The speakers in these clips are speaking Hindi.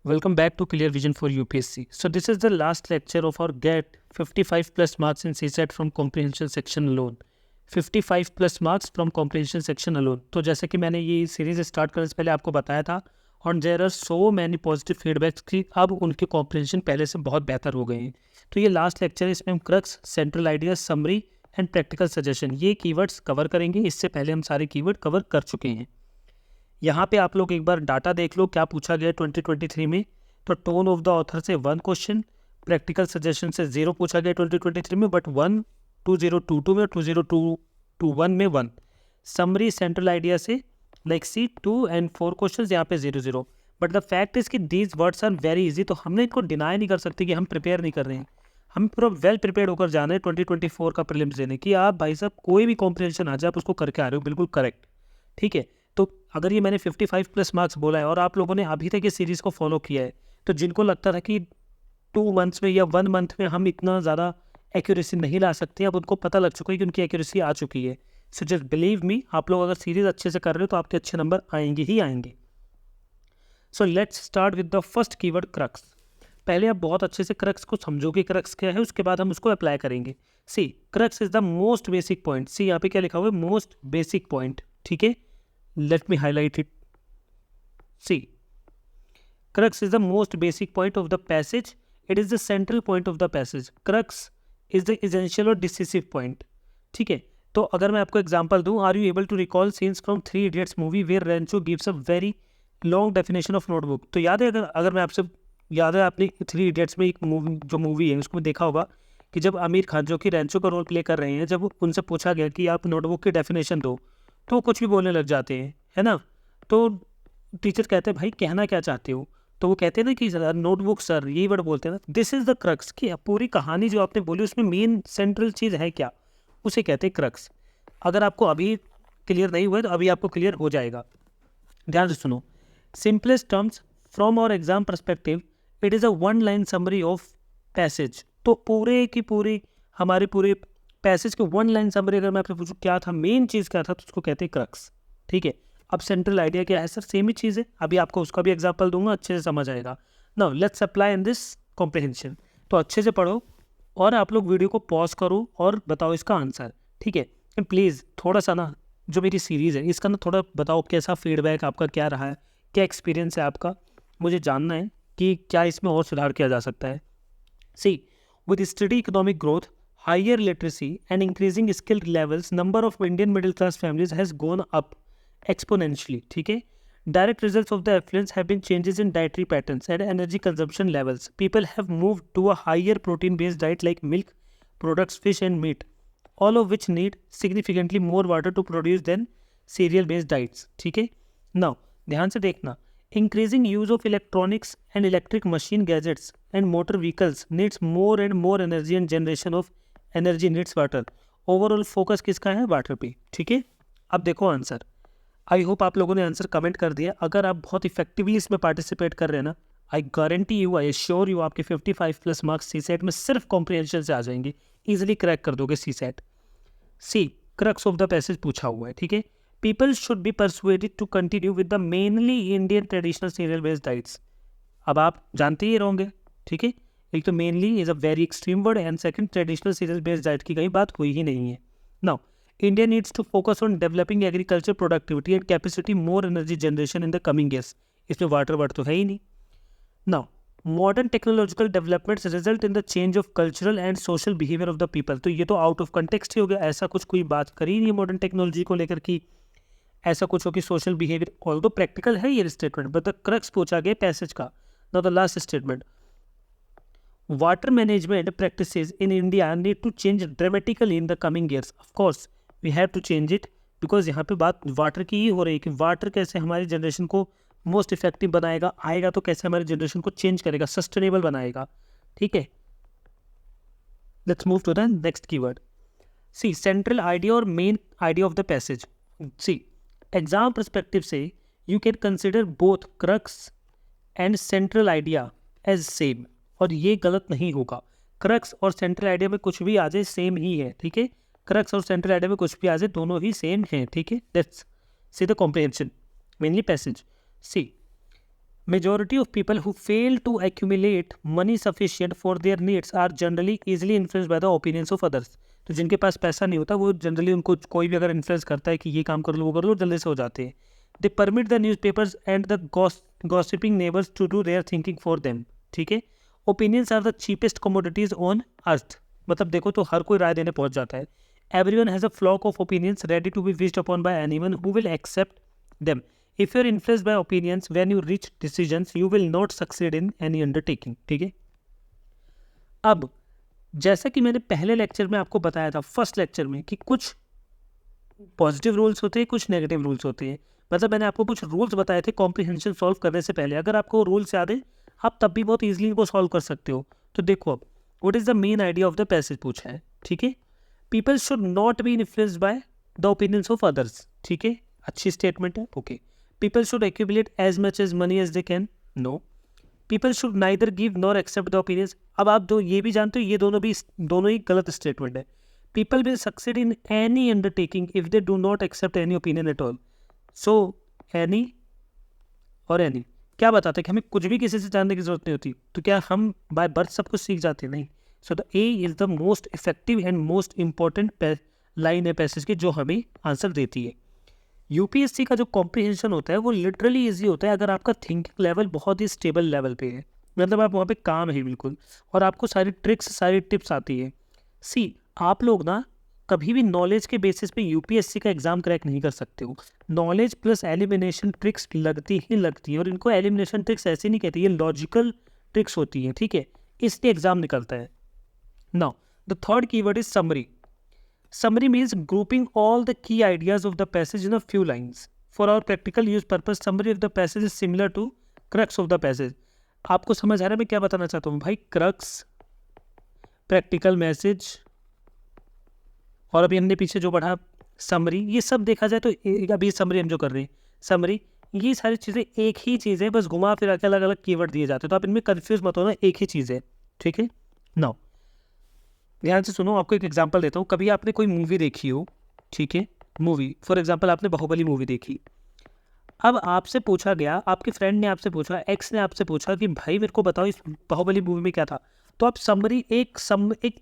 Welcome back to Clear Vision for UPSC. So this is the last lecture of our GET 55 plus marks in CSAT from comprehension section alone. 55 plus marks from comprehension section alone. तो जैसे कि मैंने ये सीरीज स्टार्ट करने से पहले आपको बताया था और there are so many positive feedbacks कि अब उनके कॉम्प्रिहेंशन पहले से बहुत बेहतर हो गए हैं. तो ये लास्ट लेक्चर है, इसमें हम crux, central idea, summary and practical suggestion ये कीवर्ड्स कवर करेंगे. इससे पहले हम सारे कीवर्ड कवर कर चुके हैं. यहाँ पे आप लोग एक बार डाटा देख लो क्या पूछा गया 2023 में. तो टोन ऑफ द ऑथर से 1 क्वेश्चन, प्रैक्टिकल सजेशन से 0 पूछा गया 2023 में, बट 1 2022 में और 2021 में 1. समरी सेंट्रल आइडिया से लाइक सी 2 and 4 क्वेश्चन, यहाँ पे 0 बट द फैक्ट इज कि these words are very easy. तो हमने इनको डिनाई नहीं कर सकते कि हम प्रिपेयर नहीं कर रहे हैं. हम पूरा वेल प्रिपेयर होकर जाना है 2024 का प्रीलिम्स देने की. आप भाई साहब कोई भी कॉम्प्रिहेंशन आ जाए आप उसको करके आ रहे हो, बिल्कुल करेक्ट. ठीक है, तो अगर ये मैंने 55 प्लस मार्क्स बोला है और आप लोगों ने अभी तक ये सीरीज़ को फॉलो किया है, तो जिनको लगता था कि 2 मंथ्स में या 1 मंथ में हम इतना ज़्यादा एक्यूरेसी नहीं ला सकते, अब उनको पता लग चुका है कि उनकी एक्यूरेसी आ चुकी है. सो जस्ट बिलीव मी, आप लोग अगर सीरीज़ अच्छे से कर रहे हो तो आपके अच्छे नंबर आएंगे ही आएंगे. So let's start with the first keyword crux. पहले आप बहुत अच्छे से क्रक्स को समझो कि क्रक्स क्या है, उसके बाद हम उसको अप्लाई करेंगे. See crux is the most basic point. See यहाँ पे क्या लिखा हुआ है, मोस्ट बेसिक पॉइंट. ठीक है, let me highlight it. See, crux is the most basic point of the passage. It is the central point of the passage. Crux is the essential or decisive point. ठीक है, तो अगर मैं आपको एग्जांपल दूं, are you able to recall scenes from 3 idiots movie where Rancho gives a very long definition of notebook. तो याद है, अगर मैं आपसे याद है, आपने 3 इडियट्स में एक मूवी जो मूवी है उसको देखा होगा कि जब आमिर खान जो कि रेंचो का रोल प्ले कर रहे हैं, जब उनसे पूछा गया कि आप नोटबुक की डेफिनेशन दो, तो कुछ भी बोलने लग जाते हैं, है ना. तो टीचर कहते हैं भाई कहना क्या चाहते हो, तो वो कहते हैं ना कि सर नोटबुक सर, यही वर्ड बोलते हैं ना. दिस इज द क्रक्स कि पूरी कहानी जो आपने बोली उसमें मेन सेंट्रल चीज़ है क्या, उसे कहते हैं क्रक्स. अगर आपको अभी क्लियर नहीं हुआ तो अभी आपको क्लियर हो जाएगा. ध्यान से सुनो. Simplest terms from our exam perspective, it is a 1 line summary of passage. तो पूरे की पूरी हमारे पूरे पैसेज के 1 लाइन समरी अगर मैं आपसे पूछूं क्या था, मेन चीज़ क्या था, तो उसको कहते हैं क्रक्स. ठीक है, अब सेंट्रल आइडिया क्या है सर, सेम ही चीज़ है. अभी आपको उसका भी एग्जांपल दूंगा, अच्छे से समझ आएगा. Now let's apply in this comprehension. तो अच्छे से पढ़ो और आप लोग वीडियो को पॉज करो और बताओ इसका आंसर. ठीक है, एंड प्लीज़ थोड़ा सा ना जो मेरी सीरीज़ है इसका ना थोड़ा बताओ कैसा फीडबैक आपका क्या रहा है, क्या एक्सपीरियंस है आपका, मुझे जानना है कि क्या इसमें और सुधार किया जा सकता है. सी with steady economic growth, higher literacy and increasing skill levels, number of Indian middle class families has gone up exponentially. ठीक है, direct results of the affluence have been changes in dietary patterns and energy consumption levels. People have moved to a higher protein based diet like milk products, fish and meat, all of which need significantly more water to produce than cereal based diets. ठीक है, now ध्यान से देखना. Increasing use of electronics and electric machine gadgets and motor vehicles needs more and more energy and generation of energy needs water. Overall focus किसका है, वाटर पे. ठीक है, अब देखो आंसर. आई होप आप लोगों ने आंसर कमेंट कर दिया. अगर आप बहुत इफेक्टिवली इसमें पार्टिसिपेट कर रहे हैं ना, I guarantee you, I assure you, आपके 55 प्लस मार्क्स सी सेट में सिर्फ कॉम्प्रिहेंशन से आ जाएंगे. ईजिली क्रैक कर दोगे CSAT. See crux of the passage पूछा हुआ है. ठीक है, people should be persuaded to continue with the mainly Indian traditional cereal based diets. अब आप जानते ही रहोगे. ठीक है, एक तो mainly is a very extreme word and second traditional cereal based diet की कहीं बात हुई ही नहीं है. Now India needs to focus on developing agriculture productivity and capacity more energy generation in the coming years. इसमें वाटर वर्ड तो है ही नहीं. Now modern technological developments result in the change of cultural and social behaviour of the people. तो ये तो आउट ऑफ कंटेक्स्ट ही हो गया, ऐसा कुछ कोई बात करी नहीं मॉडर्न टेक्नोलॉजी को लेकर की ऐसा कुछ हो कि सोशल बिहेवियर. ऑल्दो प्रैक्टिकल है ये स्टेटमेंट, बट द क्रक्स पूछा गया पैसेज का. Now the last statement, water management practices in India need to change dramatically in the coming years. Of course we have to change it, because यहाँ पे बात वाटर की ही हो रही है कि वाटर कैसे हमारी जनरेशन को मोस्ट इफेक्टिव बनाएगा, आएगा तो कैसे हमारी जनरेशन को चेंज करेगा, सस्टेनेबल बनाएगा. ठीक है, let's move to the next keyword. See central idea और main idea of the passage. See exam perspective से you can consider both crux and central idea as same, और ये गलत नहीं होगा. क्रक्स और सेंट्रल आइडिया में कुछ भी आ जाए सेम ही है. ठीक है, क्रक्स और सेंट्रल आइडिया में कुछ भी आ जाए दोनों ही सेम हैं. ठीक है, let's see the comprehension, mainly passage. See Majority of people who fail to accumulate money sufficient for their needs are generally easily influenced by the opinions of others. तो जिनके पास पैसा नहीं होता वो जनरली उनको कोई भी अगर इन्फ्लुएंस करता है कि ये काम कर लो वो कर लो, जल्दी से हो जाते हैं. They permit the newspapers and the gossiping neighbours to do their thinking for them. ठीक है. Opinions are the cheapest commodities on earth. मतलब देखो तो हर कोई राय देने पहुंच जाता है. Everyone has a flock of opinions ready to be wished upon by anyone who will accept them. If you're influenced by opinions when you reach decisions, you will not succeed in any undertaking. ठीक है. अब जैसा कि मैंने पहले लेक्चर में आपको बताया था, फर्स्ट लेक्चर में, कि कुछ पॉजिटिव रूल्स होते हैं, कुछ नेगेटिव रूल्स होते हैं. मतलब मैंने आपको कुछ रूल्स बताए थे कॉम्प्रिहेंशन सॉल्व करने से पहले. अगर आपको रूल्स याद है आप तब भी बहुत ईजिली इनको सॉल्व कर सकते हो. तो देखो अब what is the main idea of the passage पूछा है. ठीक है. People should not be influenced by the opinions of others. ठीक है. अच्छी स्टेटमेंट है. Okay. People should accumulate as much as money as they can. No. People should neither give nor accept the opinions. अब आप दो ये भी जानते हो ये दोनों ही गलत स्टेटमेंट है. People will succeed in any undertaking if they do not accept any opinion at all. So any और any क्या बताते हैं कि हमें कुछ भी किसी से जानने की जरूरत नहीं होती. तो क्या हम बाय बर्थ सब कुछ सीख जाते हैं? नहीं. So the A is the most effective and most important line है पैसेज की जो हमें आंसर देती है. यूपीएससी का जो कॉम्प्रिहेंशन होता है वो लिटरली इजी होता है अगर आपका थिंकिंग लेवल बहुत ही स्टेबल लेवल पे है. मतलब आप वहाँ पे काम है बिल्कुल और आपको सारी ट्रिक्स सारी टिप्स आती है. सी आप लोग ना कभी भी नॉलेज के बेसिस पे यूपीएससी का एग्जाम क्रैक नहीं कर सकते हो. नॉलेज प्लस एलिमिनेशन ट्रिक्स लगती ही लगती है. और इनको एलिमिनेशन ट्रिक्स ऐसे नहीं कहते, ये लॉजिकल ट्रिक्स होती हैं. ठीक है. इसलिए एग्जाम निकलता है. Now the third keyword is summary. Summary means grouping all the key ideas of the passage in a few lines. For our practical use purpose, summary of the passage is similar to crux of the passage. आपको समझ आ रहा है मैं क्या बताना चाहता हूँ भाई? crux, practical message और अभी हमने पीछे जो पढ़ा summary, ये सब देखा जाए तो अभी summary हम जो कर रहे हैं summary, ये सारी चीज़ें एक ही चीज़ है, बस घुमा फिरा के अलग अलग कीवर्ड दिए जाते हैं. तो आप इनमें कन्फ्यूज मत होना, एक ही चीज़ है. ठीक है. नाउ ध्यान से सुनो, आपको एक एग्जांपल देता हूँ. कभी आपने कोई मूवी देखी हो. ठीक है. मूवी फॉर एग्जांपल आपने बाहुबली मूवी देखी. अब आपसे पूछा गया, आपके फ्रेंड ने आपसे पूछा, एक्स ने आपसे पूछा कि भाई मेरे को बताओ इस बाहुबली मूवी में क्या था. तो आप समरी एक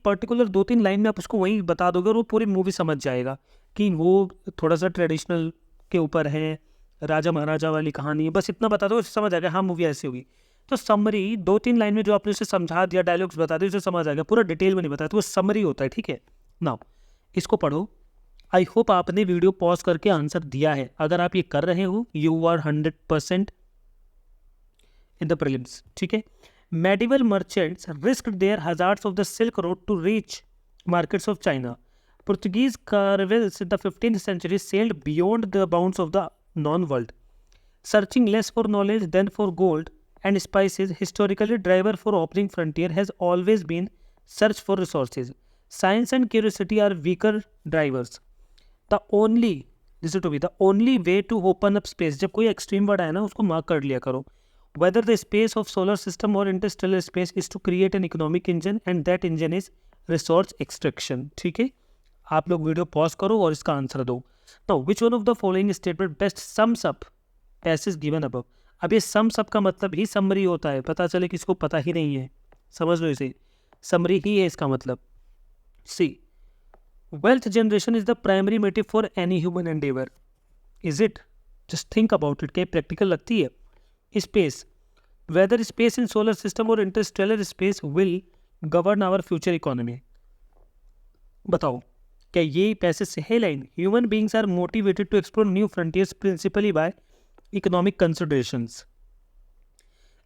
पर्टिकुलर 2-3 लाइन में आप उसको वहीं बता दोगे और वो पूरी मूवी समझ जाएगा कि वो थोड़ा सा ट्रेडिशनल के ऊपर है, राजा महाराजा वाली कहानी है. बस इतना बता दो समझ आएगा हाँ मूवी ऐसी होगी. तो समरी 2-3 लाइन में जो आपने उसे समझा दिया, डायलॉग्स बता दिए, उसे समझ आ गया. पूरा डिटेल में नहीं बताया तो वो समरी होता है. ठीक है. नाउ इसको पढ़ो. आई होप आपने वीडियो पॉज करके आंसर दिया है. अगर आप ये कर रहे हो you are 100% in the prelims. ठीक है. Medieval merchants risked their hazards of the Silk Road to reach markets of China. Portuguese caravels in the 15th century sailed beyond the bounds of the known world, searching less for knowledge than for gold and spices. Historically, driver for opening frontier has always been search for resources. Science and curiosity are weaker drivers. The only way to open up space. जब कोई extreme word आए ना उसको mark कर लिया करो. Whether the space of solar system or interstellar space is to create an economic engine, and that engine is resource extraction. ठीक है. आप लोग वीडियो पॉज करो और इसका आंसर दो. Now which one of the following statement best sums up passage given above. अब ये सम्स अप का मतलब ही समरी होता है. पता चले किसको पता ही नहीं है, समझ लो इसे, समरी ही है इसका मतलब. See wealth generation is the primary motive for any human endeavour. Is it? Just think about it. क्या प्रैक्टिकल लगती है? Space, whether space in solar system और interstellar space will govern our future economy. बताओ क्या ये पैसेज से है line? Human beings are motivated to explore new frontiers principally by economic considerations.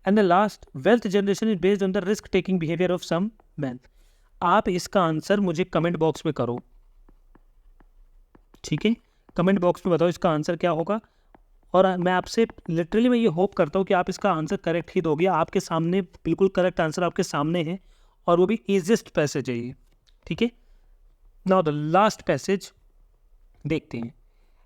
And the last, wealth generation is based on the risk taking behaviour of some man. आप इसका आंसर मुझे कमेंट बॉक्स में करो. ठीक है. कमेंट बॉक्स में बताओ इसका आंसर क्या होगा. और मैं आपसे लिटरली मैं ये होप करता हूँ कि आप इसका आंसर करेक्ट ही दोगे. आपके सामने बिल्कुल करेक्ट आंसर आपके सामने है और वो भी ईजिएस्ट पैसेज है ये. ठीक है. नाउ द लास्ट पैसेज देखते हैं.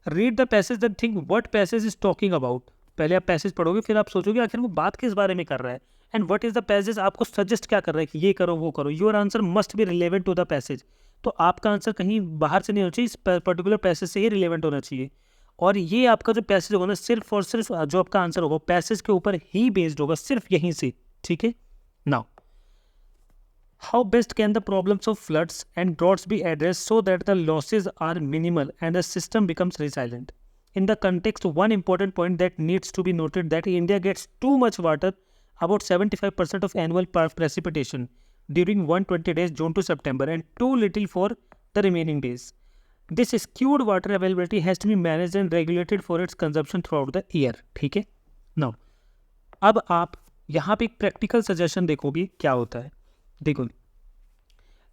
Read the passage then think what passage is talking about. पहले आप पैसेज पढ़ोगे फिर आप सोचोगे आखिर वो बात किस बारे में कर रहा है. And what is the passage, आपको सजेस्ट क्या कर रहा है कि ये करो वो करो. Your answer must be relevant to the passage. तो आपका आंसर कहीं बाहर से नहीं होना चाहिए, इस पर्टिकुलर पैसेज से ही रिलेवेंट होना चाहिए. और ये आपका जो पैसेज होगा ना सिर्फ और सिर्फ जो आपका आंसर होगा पैसेज के ऊपर ही बेस्ड होगा, सिर्फ यहीं से, ठीक है। Now how best can the problems of floods and droughts be address so that the losses are minimal and the system becomes resilient? In the context, one important point that needs to be noted that India gets too much water, about 75% of annual precipitation during 120 days June to September, and too little for the remaining days. This skewed water availability has to be managed and regulated for its consumption throughout the year. ठीक है। Now, अब आप यहाँ पे एक प्रैक्टिकल सजेशन देखो भी क्या होता है। देखो,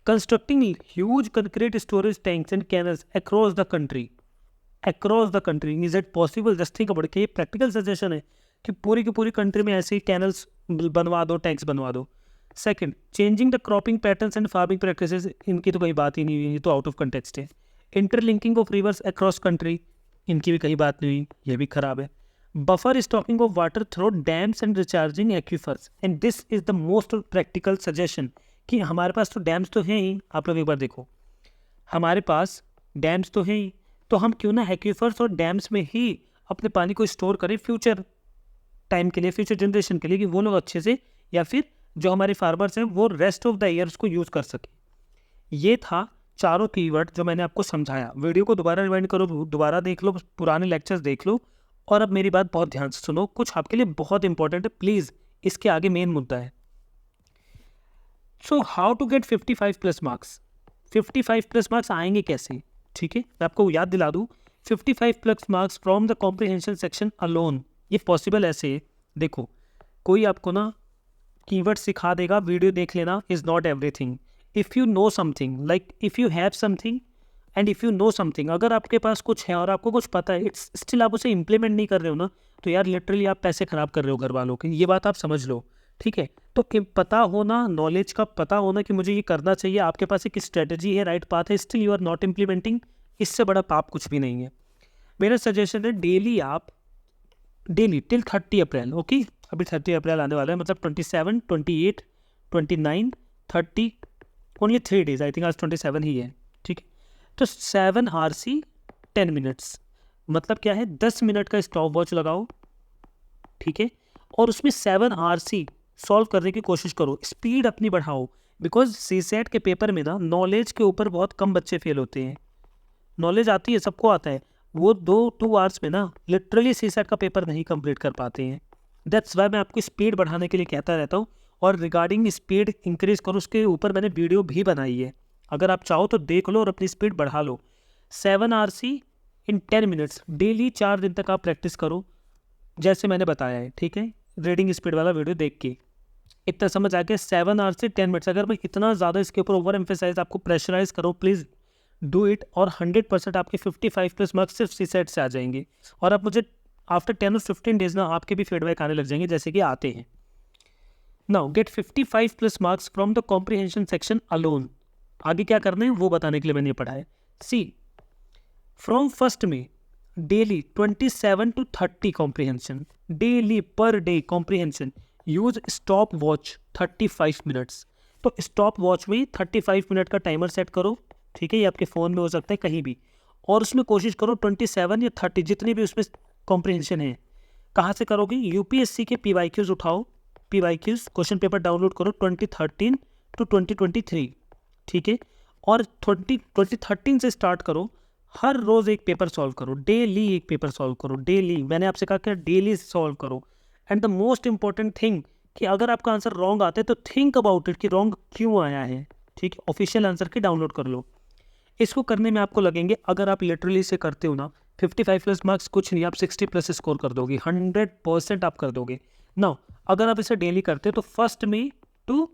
constructing huge concrete storage tanks and canals across the country is it possible? Just think about, ये प्रैक्टिकल सजेशन है कि पूरी की पूरी कंट्री में ऐसे ही कैनल्स बनवा दो, टैंक्स बनवा दो। Second, changing the cropping patterns and farming practices, इनकी तो कोई बात ही नहीं हुई, ये तो आउट ऑफ कंटेक्स्ट है। Interlinking of reverse across country, इनकी भी कहीं बात नहीं हुई, ये भी खराब है। Buffer stocking of water through dams and recharging aquifers, and this is the most practical suggestion कि हमारे पास तो डैम्स तो हैं ही, आप लोग एक बार देखो, हमारे पास डैम्स तो हैं ही, तो हम क्यों ना एक्वीफर्स और डैम्स में ही अपने पानी को स्टोर करें फ्यूचर टाइम के लिए, फ्यूचर जनरेशन के लिए, कि वो लोग अच्छे से, या फिर जो हमारे फार्मर्स हैं वो रेस्ट ऑफ द ईयर उसको यूज़ कर सकें। ये था चारों कीवर्ड जो मैंने आपको समझाया। वीडियो को दोबारा रिवाइंड करो, दोबारा देख लो, पुराने लेक्चर्स देख लो, और अब मेरी बात बहुत ध्यान से सुनो, कुछ आपके लिए बहुत इंपॉर्टेंट है, प्लीज़ इसके आगे मेन मुद्दा है। So how to get 55 plus marks. 55 plus marks आएंगे कैसे, ठीक है, मैं आपको याद दिला दूँ। 55 plus marks from the comprehension section alone, ये पॉसिबल ऐसे है। देखो, कोई आपको ना कीवर्ड सिखा देगा, वीडियो देख लेना is not everything. If you know something, like if you have something and if you know something, अगर आपके पास कुछ है और आपको कुछ पता है, इट्स स्टिल आप उसे इम्प्लीमेंट नहीं कर रहे हो ना, तो यार लिटरली आप पैसे ख़राब कर रहे हो घर वालों के, ये बात आप समझ लो, ठीक है। तो पता होना, नॉलेज का पता होना कि मुझे ये करना चाहिए, आपके पास एक स्ट्रेटजी है, राइट पाथ है, still you are not implementing, इससे बड़ा पाप कुछ भी नहीं है। मेरा सजेशन है डेली आप, डेली टिल 30 अप्रैल, ओके, अभी 30 अप्रैल आने वाला है, मतलब 27, 28, 29, 30, ओनली 3 डेज, आई थिंक आज 27 ही है, ठीक है। तो 7 RC 10 मिनट्स, मतलब क्या है, 10 मिनट का स्टॉप वॉच लगाओ, ठीक है, और उसमें 7 RC सॉल्व करने की कोशिश करो, स्पीड अपनी बढ़ाओ, बिकॉज CSAT के पेपर में ना नॉलेज के ऊपर बहुत कम बच्चे फेल होते हैं। नॉलेज आती है, सबको आता है, वो 2 आवर्स में ना लिटरली CSAT का पेपर नहीं कंप्लीट कर पाते हैं। दैट्स वाई मैं आपको स्पीड बढ़ाने के लिए कहता रहता हूँ, और रिगार्डिंग स्पीड इंक्रीज करो, उसके ऊपर मैंने वीडियो भी बनाई है, अगर आप चाहो तो देख लो और अपनी स्पीड बढ़ा लो। 7 RC इन 10 मिनट्स, डेली 4 दिन तक आप प्रैक्टिस करो, जैसे मैंने बताया है, ठीक है, रीडिंग स्पीड वाला वीडियो देख के इतना समझ आ गया। 7 RC 10 मिनट्स, अगर मैं इतना ज़्यादा इसके ऊपर ओवर एम्फेसाइज आपको प्रेशराइज करो, प्लीज़ डू इट, और 100% आपके 55 प्लस मार्क्स सिर्फ CSAT से आ जाएंगे, और आप मुझे आफ्टर 10 और 15 डेज ना आपके भी फीडबैक आने लग जाएंगे, जैसे कि आते हैं। Now get 55 plus marks from the comprehension section alone. आगे क्या करना है वो बताने के लिए मैंने पढ़ा है। सी फ्रॉम 1 में daily 27 to 30 comprehension, daily per day comprehension, use stop watch 35 minutes. तो स्टॉप वॉच में 35 मिनट का टाइमर सेट करो, ठीक है, ये आपके फ़ोन में हो सकता है कहीं भी, और उसमें कोशिश करो 27 या 30 जितनी भी उसमें कॉम्प्रिहेंशन है। कहाँ से करोगे, UPSC के PYQs उठाओ, PYQs क्वेश्चन पेपर डाउनलोड करो 2013 to 2023, ठीक है, और 2013 से स्टार्ट करो, हर रोज़ एक पेपर सॉल्व करो, डेली एक पेपर सॉल्व करो, डेली, मैंने आपसे कहा कि डेली सॉल्व करो। And the most important thing कि अगर आपका आंसर रॉन्ग आता है तो थिंक अबाउट इट कि रॉन्ग क्यों आया है, ठीक है, ऑफिशियल आंसर की डाउनलोड कर लो। इसको करने में आपको लगेंगे, अगर आप लिटरली से करते हो ना, 55 प्लस मार्क्स कुछ नहीं, आप 60 प्लस स्कोर कर दोगे, 100% आप कर दोगे। नाउ अगर आप इसे डेली करते हो तो 1 में टू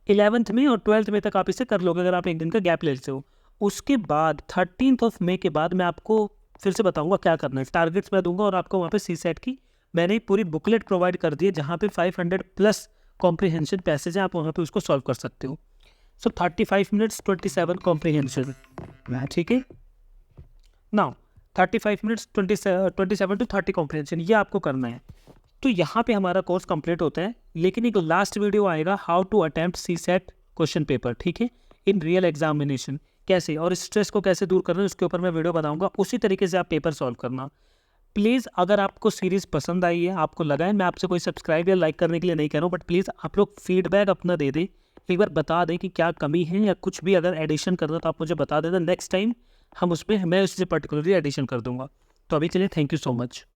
11th में और 12th में तक आप इसे कर लोगे, अगर आप एक दिन का गैप ले लेते हो। उसके बाद 13 मई के बाद मैं आपको फिर से बताऊंगा क्या करना है, टारगेट्स मैं दूंगा, और आपको वहाँ पे CSAT की मैंने पूरी बुकलेट प्रोवाइड कर दी है, जहाँ पे 500 प्लस कॉम्प्रिहेंशन पैसेज है, आप वहाँ पे उसको सॉल्व कर सकते हो। सो 35 मिनट्स 27 कॉम्प्रिहेंशन, ठीक है। नाउ 35 मिनट्स 27 to 30 कॉम्प्रिहेंशन, ये आपको करना है। तो यहाँ पे हमारा कोर्स कंप्लीट होता है, लेकिन एक लास्ट वीडियो आएगा, how to attempt CSAT question paper, ठीक है, इन रियल एग्जामिनेशन। कैसे और स्ट्रेस को कैसे दूर करना है उसके ऊपर मैं वीडियो बनाऊंगा। उसी तरीके से आप पेपर सॉल्व करना। प्लीज़ अगर आपको सीरीज़ पसंद आई है, आपको लगा है, मैं आपसे कोई सब्सक्राइब या लाइक करने के लिए नहीं कह रहा हूँ, बट प्लीज़ आप लोग फीडबैक अपना दे दें, एक बार बता दें कि क्या कमी है या कुछ भी अगर एडिशन करना तो आप मुझे बता देना। नेक्स्ट टाइम हम उसमें मैं उससे पर्टिकुलरली एडिशन कर दूंगा। तो अभी के लिए थैंक यू सो मच।